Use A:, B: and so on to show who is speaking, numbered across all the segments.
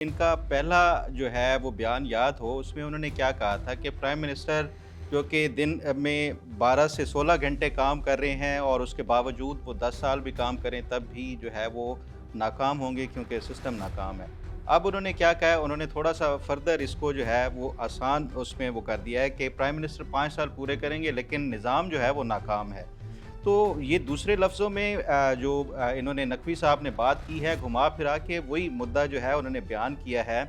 A: ان کا پہلا جو ہے وہ بیان یاد ہو، اس میں انہوں نے کیا کہا تھا کہ پرائم منسٹر جو کہ دن میں 12 سے 16 گھنٹے کام کر رہے ہیں اور اس کے باوجود وہ 10 سال بھی کام کریں تب بھی جو ہے وہ ناکام ہوں گے کیونکہ سسٹم ناکام ہے۔ اب انہوں نے کیا کہا ہے، انہوں نے تھوڑا سا فردر اس کو جو ہے وہ آسان اس میں وہ کر دیا ہے کہ پرائم منسٹر 5 سال پورے کریں گے لیکن نظام جو ہے وہ ناکام ہے۔ تو یہ دوسرے لفظوں میں جو انہوں نے نقوی صاحب نے بات کی ہے گھما پھرا کے وہی مدعا جو ہے انہوں نے بیان کیا ہے۔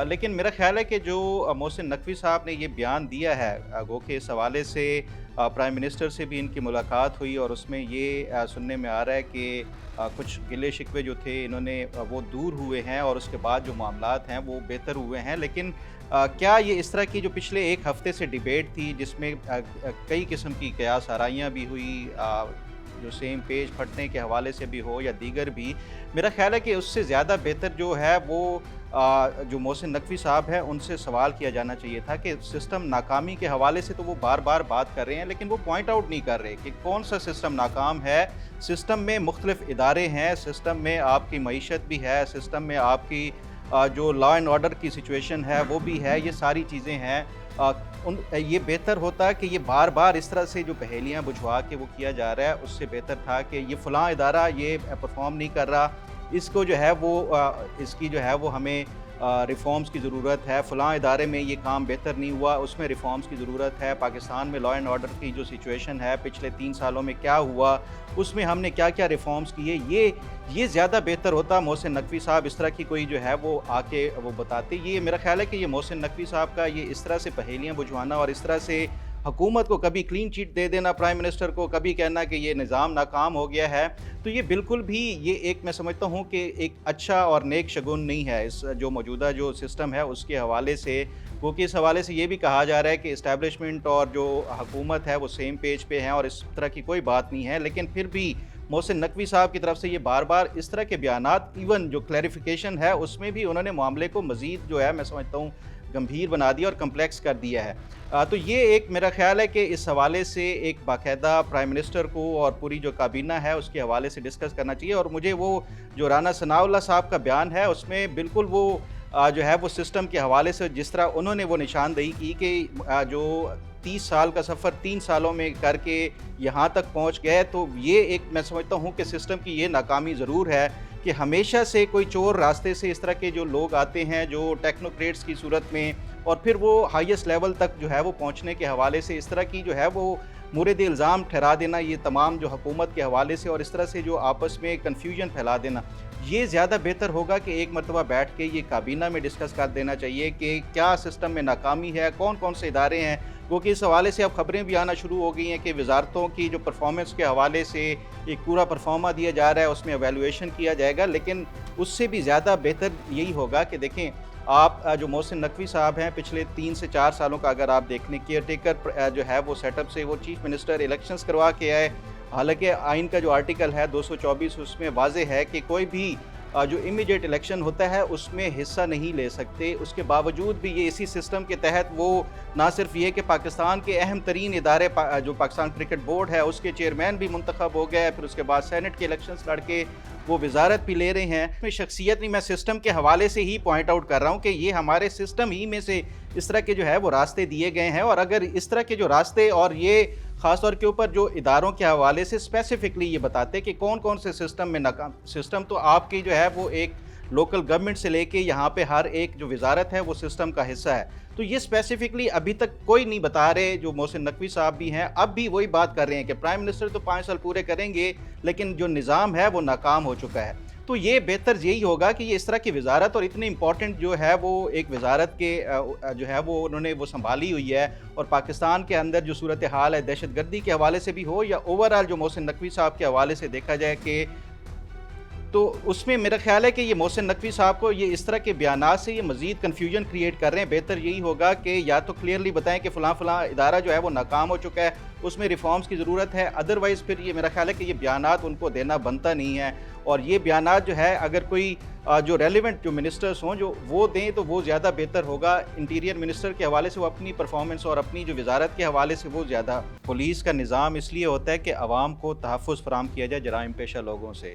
A: لیکن میرا خیال ہے کہ جو محسن نقوی صاحب نے یہ بیان دیا ہے، گو کہ اس حوالے سے پرائم منسٹر سے بھی ان کی ملاقات ہوئی اور اس میں یہ سننے میں آ رہا ہے کہ کچھ گلے شکوے جو تھے انہوں نے وہ دور ہوئے ہیں اور اس کے بعد جو معاملات ہیں وہ بہتر ہوئے ہیں۔ لیکن کیا یہ اس طرح کی جو پچھلے ایک ہفتے سے ڈیبیٹ تھی جس میں کئی قسم کی قیاس آرائیاں بھی ہوئی، جو سیم پیج پھٹنے کے حوالے سے بھی ہو یا دیگر بھی، میرا خیال ہے کہ اس سے زیادہ بہتر جو ہے وہ جو محسن نقوی صاحب ہیں ان سے سوال کیا جانا چاہیے تھا کہ سسٹم ناکامی کے حوالے سے تو وہ بار بار بات کر رہے ہیں لیکن وہ پوائنٹ آؤٹ نہیں کر رہے کہ کون سا سسٹم ناکام ہے۔ سسٹم میں مختلف ادارے ہیں، سسٹم میں آپ کی معیشت بھی ہے، سسٹم میں آپ کی جو لا اینڈ آرڈر کی سچویشن ہے وہ بھی ہے، یہ ساری چیزیں ہیں۔ یہ بہتر ہوتا کہ یہ بار بار اس طرح سے جو پہیلیاں بجھوا کے وہ کیا جا رہا ہے، اس سے بہتر تھا کہ یہ فلاں ادارہ یہ پرفارم نہیں کر رہا، اس کو جو ہے وہ اس کی جو ہے وہ ہمیں ریفارمز کی ضرورت ہے، فلاں ادارے میں یہ کام بہتر نہیں ہوا، اس میں ریفارمز کی ضرورت ہے، پاکستان میں لا اینڈ آرڈر کی جو سچویشن ہے پچھلے 3 سالوں میں کیا ہوا، اس میں ہم نے کیا کیا ریفارمز کیے، یہ زیادہ بہتر ہوتا۔ محسن نقوی صاحب اس طرح کی کوئی جو ہے وہ آ کے وہ بتاتے، یہ میرا خیال ہے کہ یہ محسن نقوی صاحب کا یہ اس طرح سے پہیلیاں بجھوانا اور اس طرح سے حکومت کو کبھی کلین چیٹ دے دینا پرائم منسٹر کو، کبھی کہنا کہ یہ نظام ناکام ہو گیا ہے، تو یہ بالکل بھی یہ ایک میں سمجھتا ہوں کہ ایک اچھا اور نیک شگون نہیں ہے اس جو موجودہ جو سسٹم ہے اس کے حوالے سے، کیونکہ اس حوالے سے یہ بھی کہا جا رہا ہے کہ اسٹیبلشمنٹ اور جو حکومت ہے وہ سیم پیج پہ ہیں اور اس طرح کی کوئی بات نہیں ہے، لیکن پھر بھی محسن نقوی صاحب کی طرف سے یہ بار بار اس طرح کے بیانات، ایون جو کلیریفیکیشن ہے اس میں بھی انہوں نے معاملے کو مزید جو ہے میں سمجھتا ہوں گمبھیر بنا دیا اور کمپلیکس کر دیا ہے۔ تو یہ ایک میرا خیال ہے کہ اس حوالے سے ایک باقاعدہ پرائم منسٹر کو اور پوری جو کابینہ ہے اس کے حوالے سے ڈسکس کرنا چاہیے، اور مجھے وہ جو رانا ثناء اللہ صاحب کا بیان ہے اس میں بالکل وہ جو ہے وہ سسٹم کے حوالے سے جس طرح انہوں نے وہ نشاندہی کی کہ جو 30 سال کا سفر 3 سالوں میں کر کے یہاں تک پہنچ گئے، تو یہ ایک میں سمجھتا ہوں کہ سسٹم کی یہ ناکامی ضرور ہے کہ ہمیشہ سے کوئی چور راستے سے اس طرح کے جو لوگ آتے ہیں جو ٹیکنوکریٹس کی صورت میں، اور پھر وہ ہائیسٹ لیول تک جو ہے وہ پہنچنے کے حوالے سے اس طرح کی جو ہے وہ مورد الزام ٹھہرا دینا، یہ تمام جو حکومت کے حوالے سے اور اس طرح سے جو آپس میں کنفیوژن پھیلا دینا، یہ زیادہ بہتر ہوگا کہ ایک مرتبہ بیٹھ کے یہ کابینہ میں ڈسکس کر دینا چاہیے کہ کیا سسٹم میں ناکامی ہے، کون کون سے ادارے ہیں، کیونکہ اس حوالے سے اب خبریں بھی آنا شروع ہو گئی ہیں کہ وزارتوں کی جو پرفارمنس کے حوالے سے ایک پورا پرفارما دیا جا رہا ہے، اس میں ایویلویشن کیا جائے گا، لیکن اس سے بھی زیادہ بہتر یہی ہوگا کہ دیکھیں آپ جو محسن نقوی صاحب ہیں پچھلے 3 سے 4 سالوں کا اگر آپ دیکھیں، کیئر ٹیکر جو ہے وہ سیٹ اپ سے وہ چیف منسٹر الیکشنز کروا کے آئے، حالانکہ آئین کا جو آرٹیکل ہے 224 اس میں واضح ہے کہ کوئی بھی جو امیڈیٹ الیکشن ہوتا ہے اس میں حصہ نہیں لے سکتے، اس کے باوجود بھی یہ اسی سسٹم کے تحت وہ نہ صرف یہ کہ پاکستان کے اہم ترین ادارے جو پاکستان کرکٹ بورڈ ہے اس کے چیئرمین بھی منتخب ہو گئے، پھر اس کے بعد سینٹ کے الیکشنز لڑ کے وہ وزارت بھی لے رہے ہیں، میں شخصیت نہیں، میں سسٹم کے حوالے سے ہی پوائنٹ آؤٹ کر رہا ہوں کہ یہ ہمارے سسٹم ہی میں سے اس طرح کے جو ہے وہ راستے دیے گئے ہیں، اور اگر اس طرح کے جو راستے اور یہ خاص طور کے اوپر جو اداروں کے حوالے سے اسپیسیفکلی یہ بتاتے کہ کون کون سے سسٹم میں ناکام، سسٹم تو آپ کی جو ہے وہ ایک لوکل گورنمنٹ سے لے کے یہاں پہ ہر ایک جو وزارت ہے وہ سسٹم کا حصہ ہے، تو یہ اسپیسیفکلی ابھی تک کوئی نہیں بتا رہے، جو محسن نقوی صاحب بھی ہیں اب بھی وہی بات کر رہے ہیں کہ پرائم منسٹر تو 5 سال پورے کریں گے لیکن جو نظام ہے وہ ناکام ہو چکا ہے۔ تو یہ بہتر یہی ہوگا کہ یہ اس طرح کی وزارت اور اتنی امپورٹنٹ جو ہے وہ ایک وزارت کے جو ہے وہ انہوں نے وہ سنبھالی ہوئی ہے، اور پاکستان کے اندر جو صورتحال ہے دہشت گردی کے حوالے سے بھی ہو یا اوورآل جو محسن نقوی صاحب کے حوالے سے دیکھا جائے کہ تو اس میں میرا خیال ہے کہ یہ محسن نقوی صاحب کو یہ اس طرح کے بیانات سے یہ مزید کنفیوژن کریٹ کر رہے ہیں، بہتر یہی ہوگا کہ یا تو کلیئرلی بتائیں کہ فلاں فلاں ادارہ جو ہے وہ ناکام ہو چکا ہے، اس میں ریفارمز کی ضرورت ہے، ادروائز پھر یہ میرا خیال ہے کہ یہ بیانات ان کو دینا بنتا نہیں ہے، اور یہ بیانات جو ہے اگر کوئی جو ریلیونٹ جو منسٹرز ہوں جو وہ دیں تو وہ زیادہ بہتر ہوگا۔ انٹیریئر منسٹر کے حوالے سے وہ اپنی پرفارمنس اور اپنی جو وزارت کے حوالے سے وہ زیادہ، پولیس کا نظام اس لیے ہوتا ہے کہ عوام کو تحفظ فراہم کیا جائے جرائم پیشہ لوگوں سے،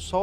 A: 100